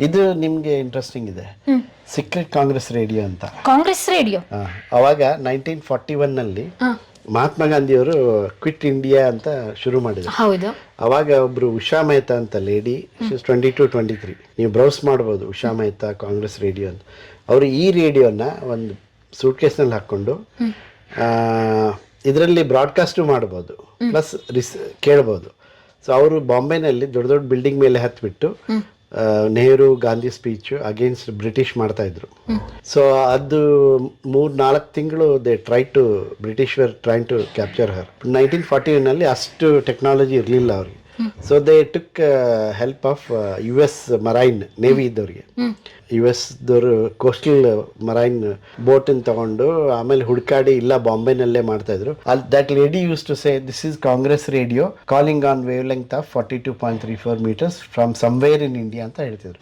ಇದು ನಿಮ್ಗೆ ಇಂಟ್ರೆಸ್ಟಿಂಗ್ ಇದೆ, ಸೀಕ್ರೆಟ್ ಕಾಂಗ್ರೆಸ್ ರೇಡಿಯೋ ಅಂತ. ಕಾಂಗ್ರೆಸ್ ರೇಡಿಯೋ ಅವಾಗ 1941ನಲ್ಲಿ ಮಹಾತ್ಮ ಗಾಂಧಿಯವರು ಕ್ವಿಟ್ ಇಂಡಿಯಾ ಅಂತ ಶುರು ಮಾಡಿದ್ರು. ಹೌದು. ಅವಾಗ ಒಬ್ರು ಉಷಾ ಮೆಹ್ತಾ ಅಂತ ಲೇಡಿ, 22-23, ನೀವು ಬ್ರೌಸ್ ಮಾಡ್ಬೋದು ಉಷಾ ಮೆಹ್ತಾ ಕಾಂಗ್ರೆಸ್ ರೇಡಿಯೋ ಅಂತ. ಅವರು ಈ ರೇಡಿಯೋನ ಒಂದು ಸೂಟ್ ಕೇಸ್ನಲ್ಲಿ ಹಾಕ್ಕೊಂಡು ಇದರಲ್ಲಿ ಬ್ರಾಡ್ಕಾಸ್ಟು ಮಾಡ್ಬೋದು, ಪ್ಲಸ್ ಕೇಳ್ಬೋದು. ಸೊ ಅವರು ಬಾಂಬೆನಲ್ಲಿ ದೊಡ್ಡ ದೊಡ್ಡ ಬಿಲ್ಡಿಂಗ್ ಮೇಲೆ ಹತ್ಬಿಟ್ಟು Nehru Gandhi speech against British ಮಾಡ್ತಾ ಇದ್ರು. ಸೊ ಅದು 3-4 ತಿಂಗಳು they British were trying to capture her. 1941ನಲ್ಲಿ ಅಷ್ಟು ಟೆಕ್ನಾಲಜಿ ಇರಲಿಲ್ಲ ಅವ್ರಿಗೆ. So they took help of US marine navy ಇದ್ದವ್ರಿಗೆ. US ದವರು ಕೋಸ್ಟಲ್ ಮರೈನ್ ಬೋಟನ್ನು ತಗೊಂಡು ಆಮೇಲೆ ಹುಡುಕಾಡಿ ಇಲ್ಲ ಬಾಂಬೆನಲ್ಲೇ ಮಾಡ್ತಾ ಇದ್ರು. That lady used to say this is Congress radio calling on wave length of 42.34 meters from somewhere in India ಅಂತ ಹೇಳ್ತಿದ್ರು.